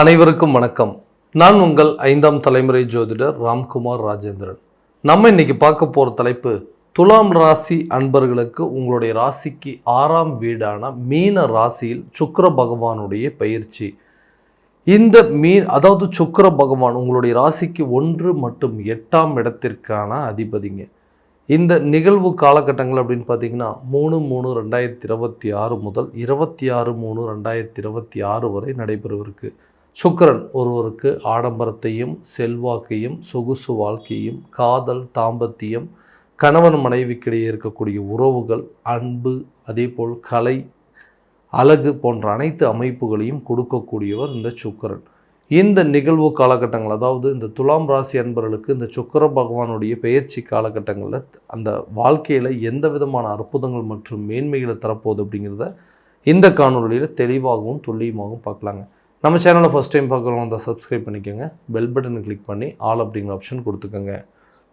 அனைவருக்கும் வணக்கம். நான் உங்கள் 5ஆம் தலைமுறை ஜோதிடர் ராம்குமார் ராஜேந்திரன். நம்ம இன்னைக்கு பார்க்க போகிற தலைப்பு, துலாம் ராசி அன்பர்களுக்கு உங்களுடைய ராசிக்கு 6ஆம் வீடான மீன ராசியில் சுக்கிர பகவானுடைய பயிற்சி. இந்த அதாவது சுக்கிர பகவான் உங்களுடைய ராசிக்கு 1 மற்றும் 8ஆம் இடத்திற்கான அதிபதிங்க. இந்த நிகழ்வு காலகட்டங்கள் அப்படின்னு பார்த்தீங்கன்னா 3/3/2026 முதல் 26/3/2026 வரை நடைபெறவிருக்கு. சுக்கிரன் ஒருவருக்கு ஆடம்பரத்தையும் செல்வாக்கையும் சொகுசு வாழ்க்கையும் காதல் தாம்பத்தியம் கணவன் மனைவிக்கிடையே இருக்கக்கூடிய உறவுகள் அன்பு அதேபோல் கலை அழகு போன்ற அனைத்து அமைப்புகளையும் கொடுக்கக்கூடியவர் இந்த சுக்கிரன். இந்த நிகழ்வு காலகட்டங்கள் அதாவது இந்த துலாம் ராசி அன்பர்களுக்கு இந்த சுக்கிர பகவானுடைய பெயர்ச்சி காலகட்டங்களில் அந்த வாழ்க்கையில் எந்த விதமான அற்புதங்கள் மற்றும் மேன்மைகளை தரப்போகுது அப்படிங்கிறத இந்த காணொலியில் தெளிவாகவும் துல்லியமாகவும் பார்க்கலாங்க. நம்ம சேனலை ஃபஸ்ட் டைம் பார்க்குறவங்க அதை சப்ஸ்கிரைப் பண்ணிக்கோங்க. பெல் பட்டனை கிளிக் பண்ணி ஆல் அப்படிங்கிற ஆப்ஷன் கொடுத்துக்கோங்க.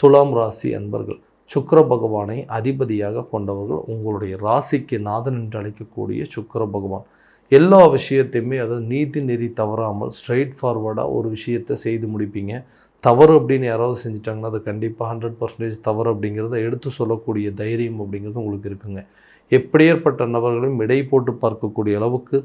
துலாம் ராசி அன்பர்கள், சுக்கிர பகவானை அதிபதியாக கொண்டவர்கள். உங்களுடைய ராசிக்கு நாதன் என்று அழைக்கக்கூடிய சுக்கிர பகவான் எல்லா விஷயத்தையுமே அதாவது நீதி நெறி தவறாமல் ஸ்ட்ரைட் ஃபார்வர்டாக ஒரு விஷயத்தை செய்து முடிப்பீங்க. தவறு அப்படின்னு யாராவது செஞ்சிட்டாங்கன்னா அது கண்டிப்பாக 100% தவறு அப்படிங்கிறத எடுத்து சொல்லக்கூடிய தைரியம் அப்படிங்கிறது உங்களுக்கு இருக்குங்க. எப்படியேற்பட்ட நபர்களையும் இடை போட்டு பார்க்கக்கூடிய அளவுக்கு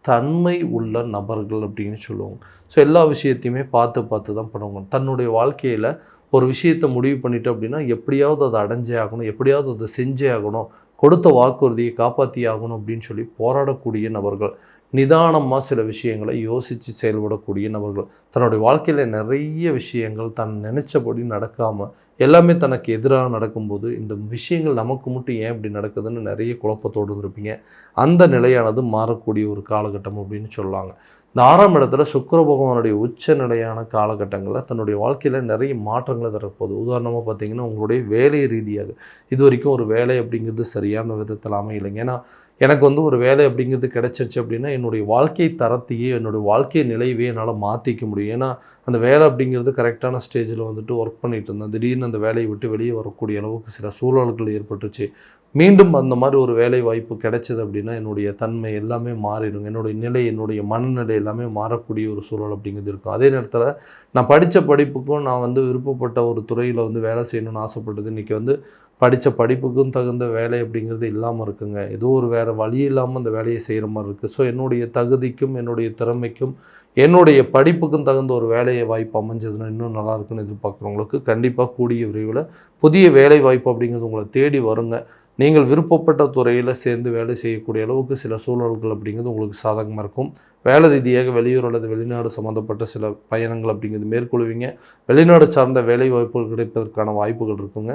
தன்மை உள்ள நபர்கள் அப்படின்னு சொல்லுவாங்க. ஸோ எல்லா விஷயத்தையுமே பார்த்து தான் பண்ணுவாங்க. தன்னுடைய வாழ்க்கையில் ஒரு விஷயத்தை முடிவு பண்ணிட்டு அப்படின்னா எப்படியாவது அதை அடைஞ்சே ஆகணும், எப்படியாவது அதை செஞ்சே ஆகணும், கொடுத்த வாக்குறுதியை காப்பாற்றி ஆகணும் அப்படின்னு சொல்லி போராடக்கூடிய நபர்கள். நிதானமாக சில விஷயங்களை யோசித்து செயல்படக்கூடிய நபர்கள். தன்னுடைய வாழ்க்கையில் நிறைய விஷயங்கள் தன் நினச்சபடி நடக்காமல் எல்லாமே தனக்கு எதிராக நடக்கும்போது இந்த விஷயங்கள் நமக்கு மட்டும் ஏன் இப்படி நடக்குதுன்னு நிறைய குழப்பத்தோடு இருப்பீங்க. அந்த நிலையானது மாறக்கூடிய ஒரு காலகட்டம் அப்படின்னு சொல்லாங்க. இந்த 6ஆம் இடத்துல சுக்கிர பகவானுடைய உச்ச நிலையான காலகட்டங்களில் தன்னுடைய வாழ்க்கையில் நிறைய மாற்றங்களை தரப்போகுது. உதாரணமாக பார்த்திங்கன்னா உங்களுடைய வேலை ரீதியாக இது வரைக்கும் ஒரு வேலை அப்படிங்கிறது சரியான விதத்தில் அமையலைங்க. ஏன்னா எனக்கு ஒரு வேலை அப்படிங்கிறது கிடச்சிருச்சு அப்படின்னா என்னுடைய வாழ்க்கை தரத்தையே என்னுடைய வாழ்க்கை நிலையவே என்னால் மாற்றிக்க முடியும். ஏன்னா அந்த வேலை அப்படிங்கிறது கரெக்டான ஸ்டேஜில் ஒர்க் பண்ணிகிட்டு இருந்தேன். திடீர்னு அந்த வேலையை விட்டு வெளியே வரக்கூடிய அளவுக்கு சில சூழல்கள் ஏற்பட்டுச்சு. மீண்டும் அந்த மாதிரி ஒரு வேலை வாய்ப்பு கிடைச்சது அப்படின்னா என்னுடைய தன்மை எல்லாமே மாறிடும். என்னுடைய நிலை என்னுடைய மனநிலை எல்லாமே மாறக்கூடிய ஒரு சூழல் அப்படிங்கிறது இருக்கும். அதே நேரத்தில் நான் படித்த படிப்புக்கும் நான் விருப்பப்பட்ட ஒரு துறையில் வேலை செய்யணும்னு ஆசைப்பட்டது இன்றைக்கி படித்த படிப்புக்கும் தகுந்த வேலை அப்படிங்கிறது இல்லாமல் இருக்குங்க. ஏதோ ஒரு வேறு வழி இல்லாமல் அந்த வேலையை செய்கிற மாதிரி இருக்குது. ஸோ என்னுடைய தகுதிக்கும் என்னுடைய திறமைக்கும் என்னுடைய படிப்புக்கும் தகுந்த ஒரு வேலையை வாய்ப்பு அமைஞ்சதுன்னா இன்னும் நல்லாயிருக்குன்னு எதிர்பார்க்குறவங்களுக்கு கண்டிப்பாக கூடிய விரைவில் புதிய வேலை வாய்ப்பு அப்படிங்கிறது உங்களை தேடி வருங்க. நீங்கள் விருப்பப்பட்ட துறையில் சேர்ந்து வேலை செய்யக்கூடிய அளவுக்கு சில சூழல்கள் அப்படிங்கிறது உங்களுக்கு சாதகமாக இருக்கும். வேலை ரீதியாக வெளியூர் அல்லது வெளிநாடு சம்மந்தப்பட்ட சில பயணங்கள் அப்படிங்கிறது மேற்கொள்வீங்க. வெளிநாடு சார்ந்த வேலை வாய்ப்புகள் கிடைப்பதற்கான வாய்ப்புகள் இருக்குங்க.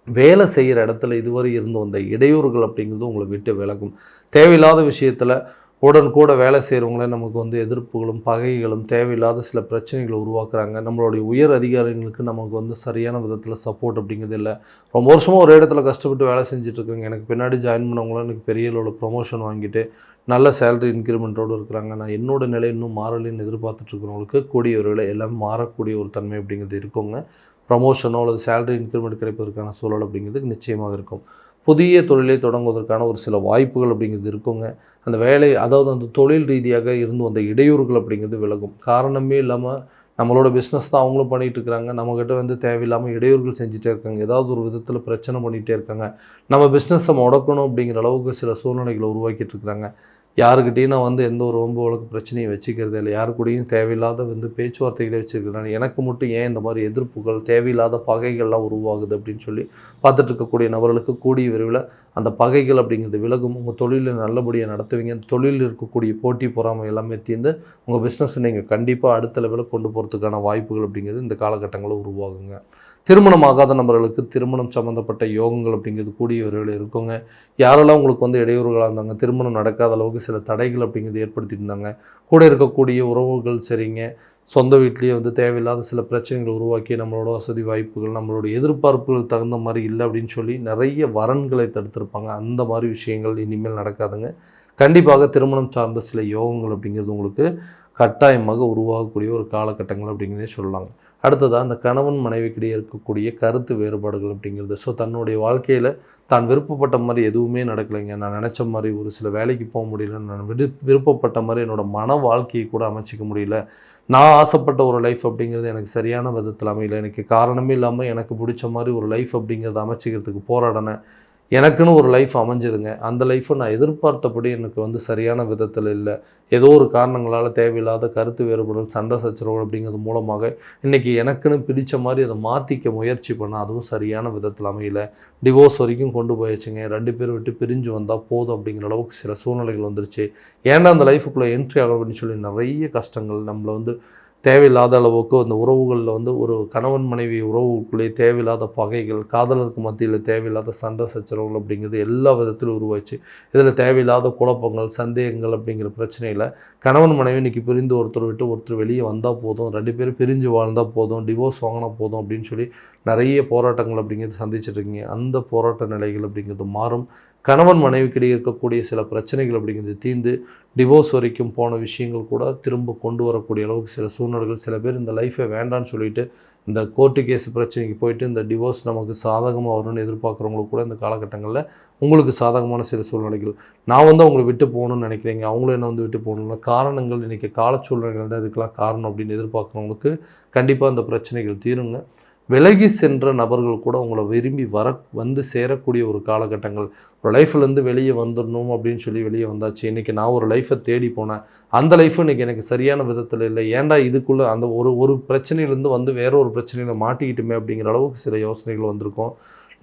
வேலை செய்கிற இடத்துல இதுவரை இருந்து வந்த இடையூறுகள் அப்படிங்கிறது உங்களை விட்டு விலகும். தேவையில்லாத விஷயத்தில் கூட வேலை செய்கிறவங்கள நமக்கு எதிர்ப்புகளும் பகைகளும் தேவையில்லாத சில பிரச்சனைகளை உருவாக்குறாங்க. நம்மளுடைய உயர் அதிகாரிகளுக்கு நமக்கு சரியான விதத்தில் சப்போர்ட் அப்படிங்கிறது இல்லை. ரொம்ப வருஷமாக ஒரு இடத்துல கஷ்டப்பட்டு வேலை செஞ்சுட்ருக்காங்க. எனக்கு பின்னாடி ஜாயின் பண்ணவங்களாம் எனக்கு பெரிய அளவில் ப்ரொமோஷன் வாங்கிட்டு நல்ல சேலரி இன்க்ரிமெண்ட்டோடு இருக்கிறாங்க. நான் என்னோடய நிலை இன்னும் மாறலைன்னு எதிர்பார்த்துட்ருக்கிறவங்களுக்கு கூடிய ஒரு வேலை எல்லாம் மாறக்கூடிய ஒரு தன்மை அப்படிங்கிறது இருக்குங்க. ப்ரமோஷனோ அல்லது சேலரி இன்க்ரிமெண்ட் கிடைப்பதற்கான சூழல் அப்படிங்கிறது நிச்சயமாக இருக்கும். புதிய தொழிலை தொடங்குவதற்கான ஒரு சில வாய்ப்புகள் அப்படிங்கிறது இருக்குங்க. அந்த வேலை அதாவது அந்த தொழில் ரீதியாக இருந்து வந்த இடையூறுகள் அப்படிங்கிறது விலகும். காரணமே இல்லாமல் நம்மளோட பிஸ்னஸ் தான் அவங்களும் பண்ணிகிட்டு இருக்கிறாங்க. நம்மக்கிட்ட தேவையில்லாமல் இடையூறுகள் செஞ்சுட்டே இருக்காங்க. ஏதாவது ஒரு விதத்தில் பிரச்சனை பண்ணிகிட்டே இருக்காங்க. நம்ம பிஸ்னஸை முடக்கணும் அப்படிங்கிற அளவுக்கு சில சூழ்நிலைகளை உருவாக்கிட்டு இருக்கிறாங்க. யாருக்கிட்டையும் நான் எந்த ஒரு வம்பு வழக்கு பிரச்சனையை வச்சுக்கிறது இல்லை. யாரு கூடயும் தேவையில்லாத பேச்சுவார்த்தைகளை வச்சுருக்கிறேன். எனக்கு மட்டும் ஏன் இந்த மாதிரி எதிர்ப்புகள் தேவையில்லாத பகைகள்லாம் உருவாகுது அப்படின்னு சொல்லி பார்த்துட்டு இருக்கக்கூடிய நபர்களுக்கு கூடிய விரைவில் அந்த பகைகள் அப்படிங்கிறது விலகும். உங்கள் தொழிலில் நல்லபடியாக நடத்துவீங்க. அந்த தொழிலில் இருக்கக்கூடிய போட்டி பொறாமை எல்லாமே தீர்ந்து உங்கள் பிஸ்னஸை நீங்கள் கண்டிப்பாக அடுத்த லெவலில் கொண்டு போகிறதுக்கான வாய்ப்புகள் அப்படிங்கிறது இந்த காலகட்டங்களில் உருவாகுங்க. திருமணம் ஆகாத நபர்களுக்கு திருமணம் சம்மந்தப்பட்ட யோகங்கள் அப்படிங்கிறது கூடிய விரைவில் இருக்குங்க. யாரெல்லாம் உங்களுக்கு இடையூறுகளாக இருந்தாங்க, திருமணம் நடக்காத அளவுக்கு சில தடைகள் அப்படிங்கிறது ஏற்படுத்திட்டு இருந்தாங்க, கூட இருக்கக்கூடிய உறவுகள் சரிங்க, சொந்த வீட்லேயே தேவையில்லாத சில பிரச்சனைகளை உருவாக்கி நம்மளோட வசதி வாய்ப்புகள் நம்மளோட எதிர்பார்ப்புகள் தகுந்த மாதிரி இல்லை அப்படின்னு சொல்லி நிறைய வரன்களை தடுத்திருப்பாங்க. அந்த மாதிரி விஷயங்கள் இனிமேல் நடக்காதுங்க. கண்டிப்பாக திருமணம் சார்ந்த சில யோகங்கள் அப்படிங்கிறது உங்களுக்கு கட்டாயமாக உருவாகக்கூடிய ஒரு காலகட்டங்கள் அப்படிங்கிறதே சொல்லலாங்க. அடுத்ததாக அந்த கணவன் மனைவிக்கிடையே இருக்கக்கூடிய கருத்து வேறுபாடுகள் அப்படிங்கிறது. ஸோ தன்னுடைய வாழ்க்கையில் தான் விருப்பப்பட்ட மாதிரி எதுவுமே நடக்கலைங்க, நான் நினச்ச மாதிரி ஒரு சில வேலைக்கு போக முடியல, நான் விருப்பப்பட்ட மாதிரி என்னோடய மன வாழ்க்கையை கூட அமைச்சிக்க முடியல, நான் ஆசைப்பட்ட ஒரு லைஃப் அப்படிங்கிறது எனக்கு சரியான விதத்தில் அமையல, எனக்கு காரணமே இல்லாமல் எனக்கு பிடிச்ச மாதிரி ஒரு லைஃப் அப்படிங்கிறத அமைச்சிக்கிறதுக்கு போராடினேன், எனக்குன்னு ஒரு லைஃப் அமைஞ்சதுங்க, அந்த லைஃப்பை நான் எதிர்பார்த்தபடி எனக்கு சரியான விதத்தில் இல்லை, ஏதோ ஒரு காரணங்களால் தேவையில்லாத கருத்து வேறுபாடுகள் சண்டை சச்சரவுகள் அப்படிங்கிறது மூலமாக இன்றைக்கி எனக்குன்னு பிடிச்ச மாதிரி அதை மாற்றிக்க முயற்சி பண்ணால் அதுவும் சரியான விதத்தில் அமையல, டிவோர்ஸ் வரைக்கும் கொண்டு போயிடுச்சுங்க, 2 பேர் விட்டு பிரிஞ்சு வந்தால் போதும் அப்படிங்கிற அளவுக்கு சில சூழ்நிலைகள் வந்துருச்சு, ஏன்னா அந்த லைஃபுக்குள்ளே என்ட்ரி ஆகும் அப்படின்னு சொல்லி நிறைய கஷ்டங்கள் நம்மளை தேவையில்லாத அளவுக்கு அந்த உறவுகளில் ஒரு கணவன் மனைவி உறவுக்குள்ளே தேவையில்லாத பகைகள், காதலருக்கு மத்தியில் தேவையில்லாத சண்டை சச்சரவுகள் அப்படிங்கிறது எல்லா விதத்திலும் உருவாச்சு. இதில் தேவையில்லாத குழப்பங்கள், சந்தேகங்கள் அப்படிங்கிற பிரச்சனையில் கணவன் மனைவி இன்றைக்கி பிரிந்து ஒருத்தர் விட்டு ஒருத்தர் வெளியே வந்தால் போதும், 2 பேரும் பிரிஞ்சு வாழ்ந்தால் போதும், டிவோர்ஸ் வாங்கினா போதும் அப்படின்னு சொல்லி நிறைய போராட்டங்கள் அப்படிங்கிறது சந்திச்சிட்ருக்கீங்க. அந்த போராட்ட நிலைகள் அப்படிங்கிறது மாறும். கணவன் மனைவிக்கிடையே இருக்கக்கூடிய சில பிரச்சனைகள் அப்படிங்கிறது தீர்ந்து டிவோர்ஸ் வரைக்கும் போன விஷயங்கள் கூட திரும்ப கொண்டு வரக்கூடிய அளவுக்கு சில சூழ்நிலைகள், சில பேர் இந்த லைஃப்பை வேண்டான்னு சொல்லிட்டு இந்த கோர்ட்டு கேஸ் பிரச்சனைக்கு போயிட்டு இந்த டிவோர்ஸ் நமக்கு சாதகமாக வரும்னு எதிர்பார்க்குறவங்களுக்கு கூட இந்த காலகட்டங்களில் உங்களுக்கு சாதகமான சில சூழ்நிலைகள், நான் அவங்களை விட்டு போகணும்னு நினைக்கிறீங்க, அவங்களும் என்ன விட்டு போகணும்னா காரணங்கள் இன்றைக்கி கால சூழ்நிலைகள் தான் இதுக்கெல்லாம் காரணம் அப்படின்னு எதிர்பார்க்குறவங்களுக்கு கண்டிப்பாக அந்த பிரச்சனைகள் தீருங்க. விலகி சென்ற நபர்கள் கூட உங்களை விரும்பி வந்து சேரக்கூடிய ஒரு காலகட்டங்கள், ஒரு லைஃப்லேருந்து வெளியே வந்துடணும் அப்படின்னு சொல்லி வெளியே வந்தாச்சு, இன்றைக்கி நான் ஒரு லைஃப்பை தேடி போனேன், அந்த லைஃப்பும் இன்றைக்கி எனக்கு சரியான விதத்தில் இல்லை, ஏன்டா இதுக்குள்ளே அந்த ஒரு பிரச்சனையிலேருந்து வேற ஒரு பிரச்சனையில் மாட்டிக்கிட்டுமே அப்படிங்கிற அளவுக்கு சில யோசனைகள் வந்திருக்கும்.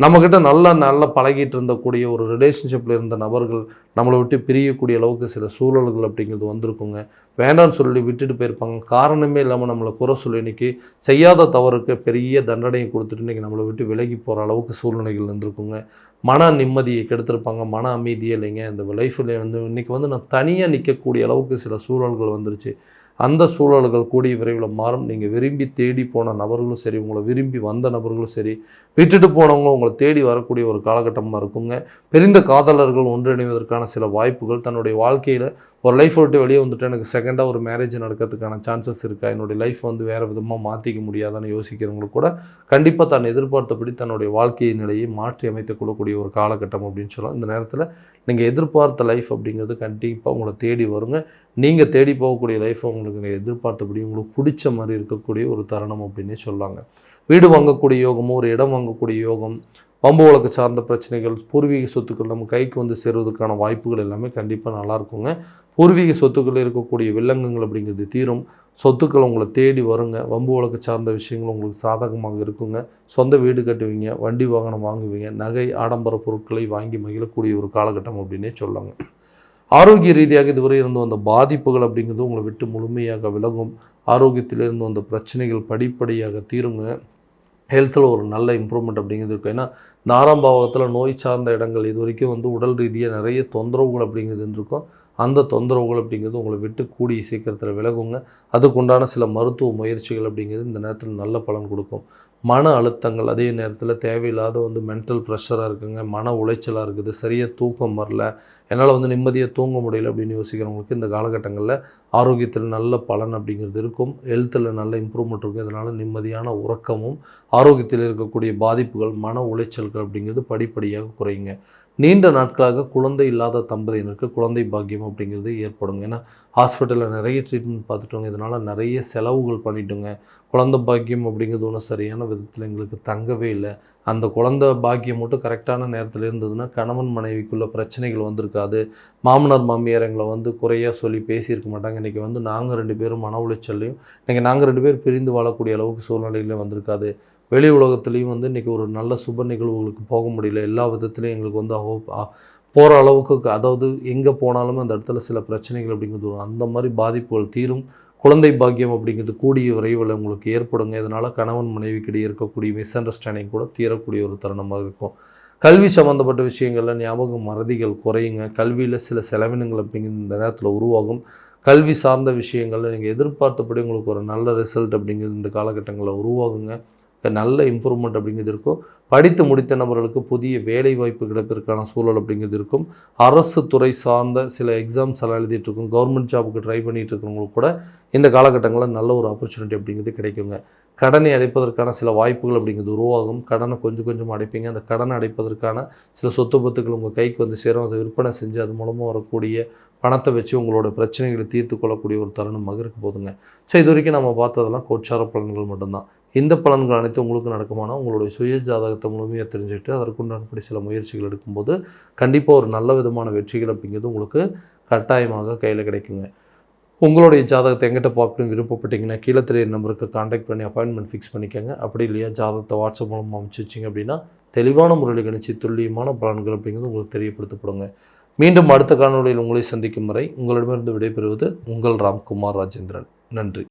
நம்மக்கிட்ட நல்லா பழகிட்டு இருந்தக்கூடிய ஒரு ரிலேஷன்ஷிப்பில் இருந்த நபர்கள் நம்மளை விட்டு பிரியக்கூடிய அளவுக்கு சில சூழல்கள் அப்படிங்கிறது வந்திருக்குங்க. வேண்டான்னு சொல்லி விட்டுட்டு போயிருப்பாங்க, காரணமே இல்லாமல் நம்மளை குறை சொல்லி இன்றைக்கி செய்யாத தவறுக்கு பெரிய தண்டனையை கொடுத்துட்டு இன்றைக்கி நம்மளை விட்டு விலகி போகிற அளவுக்கு சூழ்நிலைகள் இருந்திருக்குங்க. மன நிம்மதியை கெடுத்திருப்பாங்க, மன அமைதியே இல்லைங்க. இந்த லைஃப்பில் இன்றைக்கி நான் தனியாக நிற்கக்கூடிய அளவுக்கு சில சூழல்கள் வந்துருச்சு. அந்த சூழல்கள் கூடிய விரைவில் மாறும். நீங்கள் விரும்பி தேடி போன நபர்களும் சரி, உங்களை விரும்பி வந்த நபர்களும் சரி, விட்டுட்டு போனவங்களும் உங்களை தேடி வரக்கூடிய ஒரு காலகட்டமாக இருக்குங்க. பிரிந்த காதலர்கள் ஒன்றிணைவதற்கான சில வாய்ப்புகள், தன்னுடைய வாழ்க்கையில் ஒரு லைஃப் விட்டு வெளியே வந்துட்டு எனக்கு செகண்டாக ஒரு மேரேஜ் நடக்கிறதுக்கான சான்சஸ் இருக்கா, என்னுடைய லைஃப் வேறு விதமாக மாற்றிக்க முடியாதான்னு யோசிக்கிறவங்களுக்கு கூட கண்டிப்பாக தான் எதிர்பார்த்தபடி தன்னுடைய வாழ்க்கை நிலையை மாற்றி அமைத்துக் கொள்ளக்கூடிய ஒரு காலகட்டம் அப்படின்னு சொல்லலாம். இந்த நேரத்தில் நீங்கள் எதிர்பார்த்த லைஃப் அப்படிங்கிறது கண்டிப்பாக உங்களை தேடி வருங்க. நீங்கள் தேடி போகக்கூடிய லைஃப்பை உங்களுக்கு எதிர்பார்த்தபடி உங்களுக்கு பிடிச்ச மாதிரி இருக்கக்கூடிய ஒரு தருணம் அப்படின்னே சொல்லாங்க. வீடு வாங்கக்கூடிய யோகமும் ஒரு இடம் வாங்கக்கூடிய யோகம், வம்பு வழக்கு சார்ந்த பிரச்சனைகள், பூர்வீக சொத்துக்கள் நம்ம கைக்கு சேருவதற்கான வாய்ப்புகள் எல்லாமே கண்டிப்பாக நல்லா இருக்குங்க. பூர்வீக சொத்துக்கள் இருக்கக்கூடிய வில்லங்கங்கள் அப்படிங்கிறது தீரும், சொத்துக்கள் உங்களை தேடி வருங்க. வம்பு வழக்கு சார்ந்த விஷயங்கள் உங்களுக்கு சாதகமாக இருக்குங்க. சொந்த வீடு கட்டுவீங்க, வண்டி வாகனம் வாங்குவீங்க, நகை ஆடம்பர பொருட்களை வாங்கி மகிழக்கூடிய ஒரு காலகட்டம் அப்படின்னே சொல்லாங்க. ஆரோக்கிய ரீதியாக இதுவரை இருந்து வந்த பாதிப்புகள் அப்படிங்கிறது உங்களை விட்டு முழுமையாக விலகும். ஆரோக்கியத்திலிருந்து வந்த பிரச்சனைகள் படிப்படியாக தீருங்க. ஹெல்த்தில் ஒரு நல்ல இம்ப்ரூவ்மெண்ட் அப்படிங்கிறது இருக்கும். ஏன்னா இந்த 6ஆம் பாவகத்தில் நோய் சார்ந்த இடங்கள் இது வரைக்கும் உடல் ரீதியாக நிறைய தொந்தரவுகள் அப்படிங்கிறது இருந்திருக்கும். அந்த தொந்தரவுகள் அப்படிங்கிறது உங்களை விட்டு கூடிய சீக்கிரத்தில் விலகுங்க. அதுக்குண்டான சில மருத்துவ முயற்சிகள் அப்படிங்கிறது இந்த நேரத்தில் நல்ல பலன் கொடுக்கும். மன அழுத்தங்கள், அதே நேரத்தில் தேவையில்லாத மென்டல் ப்ரெஷராக இருக்குங்க, மன உளைச்சலாக இருக்குது, சரியாக தூக்கம் வரல, என்னால் நிம்மதியாக தூங்க முடியல அப்படின்னு யோசிக்கிறவங்களுக்கு இந்த காலகட்டங்களில் ஆரோக்கியத்தில் நல்ல பலன் அப்படிங்கிறது இருக்கும். ஹெல்த்தில் நல்ல இம்ப்ரூவ்மெண்ட் இருக்கும். இதனால் நிம்மதியான உறக்கமும் ஆரோக்கியத்தில் இருக்கக்கூடிய பாதிப்புகள், மன உளைச்சல்கள் அப்படிங்கிறது படிப்படியாக குறையுங்க. நீண்ட நாட்களாக குழந்தை இல்லாத தம்பதியினருக்கு குழந்தை பாக்கியம் அப்படிங்கிறது ஏற்படுங்க. ஏன்னா ஹாஸ்பிட்டலில் நிறைய ட்ரீட்மெண்ட் பார்த்துட்டோங்க, இதனால் நிறைய செலவுகள் பண்ணிட்டோங்க, குழந்தை பாக்கியம் அப்படிங்கிறது ஒன்றும் சரியான விதத்தில் எங்களுக்கு தங்கவே இல்லை. அந்த குழந்தை பாக்கியம் மட்டும் கரெக்டான நேரத்தில் இருந்ததுன்னா கணவன் மனைவிக்குள்ள பிரச்சனைகள் வந்திருக்காது, மாமனார் மாமியார் எங்களை குறையாக சொல்லி பேசியிருக்க மாட்டாங்க. இன்றைக்கி நாங்கள் 2 பேரும் மன உளைச்சல்லையும் இன்றைக்கி நாங்கள் 2 பேர் பிரிந்து வாழக்கூடிய அளவுக்கு சூழ்நிலையில் வந்திருக்காது. வெளி உலகத்துலேயும் இன்றைக்கி ஒரு நல்ல சுப நிகழ்வுகளுக்கு போக முடியல, எல்லா விதத்துலையும் எங்களுக்கு போகிற அளவுக்கு, அதாவது எங்கே போனாலும் அந்த இடத்துல சில பிரச்சனைகள் அப்படிங்கிறது வரும். அந்த மாதிரி பாதிப்புகள் தீரும். குழந்தை பாக்கியம் அப்படிங்கிறது கூடிய விரைவில் உங்களுக்கு ஏற்படுங்க. இதனால் கணவன் மனைவிக்கிடையே இருக்கக்கூடிய மிஸ் அண்டர்ஸ்டாண்டிங் கூட தீரக்கூடிய ஒரு தருணமாக இருக்கும். கல்வி சம்மந்தப்பட்ட விஷயங்களில் ஞாபகம் மறதிகள் குறையுங்க. கல்வியில் சில செலவினங்கள் அப்படிங்கிறது இந்த நேரத்தில் உருவாகும். கல்வி சார்ந்த விஷயங்களில் நீங்கள் எதிர்பார்த்தபடி உங்களுக்கு ஒரு நல்ல ரிசல்ட் அப்படிங்கிறது இந்த காலகட்டங்களில் உருவாகுங்க. நல்ல இம்ப்ரூவ்மெண்ட் அப்படிங்கிறது இருக்கும். படித்து முடித்த நபர்களுக்கு புதிய வேலை வாய்ப்பு கிடைப்பதற்கான சூழல் அப்படிங்கிறது இருக்கும். அரசு துறை சார்ந்த சில எக்ஸாம்ஸ் எல்லாம் எழுதிட்டு இருக்கும், கவர்மெண்ட் ஜாபுக்கு ட்ரை பண்ணிட்டு இருக்கிறவங்களுக்கு கூட இந்த காலகட்டங்களில் நல்ல ஒரு ஆப்பர்ச்சுனிட்டி அப்படிங்கிறது கிடைக்குங்க. கடனை அடைப்பதற்கான சில வாய்ப்புகள் அப்படிங்கிறது உருவாகும். கடனை கொஞ்சம் கொஞ்சமாக அடைப்பீங்க. அந்த கடனை அடைப்பதற்கான சில சொத்து பத்துக்கள் உங்கள் கைக்கு வந்து சேரும். அதை விற்பனை செஞ்சு அது மூலமாக வரக்கூடிய பணத்தை வச்சு உங்களோட பிரச்சனைகளை தீர்த்து கொள்ளக்கூடிய ஒரு தருணமாக இருக்க போதுங்க. ஸோ இது வரைக்கும் நம்ம பார்த்ததெல்லாம் கோச்சார பலன்கள் மட்டும்தான். இந்த பலன்கள் அனைத்தும் உங்களுக்கு நடக்குமானா உங்களுடைய சுய ஜாதகத்தை முழுமையாக தெரிஞ்சுக்கிட்டு அதற்குண்டானபடி சில முயற்சிகள் எடுக்கும்போது கண்டிப்பாக ஒரு நல்ல விதமான வெற்றிகள் அப்படிங்கிறது உங்களுக்கு கட்டாயமாக கையில் கிடைக்குங்க. உங்களுடைய ஜாதகத்தை எங்கிட்ட பார்க்கணும் விருப்பப்பட்டீங்கன்னா கீழே தெரிய நம்பருக்கு காண்டாக்ட் பண்ணி அப்பாயின்மெண்ட் ஃபிக்ஸ் பண்ணிக்கோங்க. அப்படி இல்லையா ஜாதகத்தை வாட்ஸ்அப் மூலமாக அனுப்பிச்சி வச்சிங்க அப்படின்னா தெளிவான முறையில் கணிச்சு துல்லியமான பலன்கள் அப்படிங்கிறது உங்களுக்கு தெரியப்படுத்தப்படுங்க. மீண்டும் அடுத்த காணொலியில் உங்களை சந்திக்கும் வரை உங்களிடமிருந்து விடைபெறுவது உங்கள் ராம்குமார் ராஜேந்திரன். நன்றி.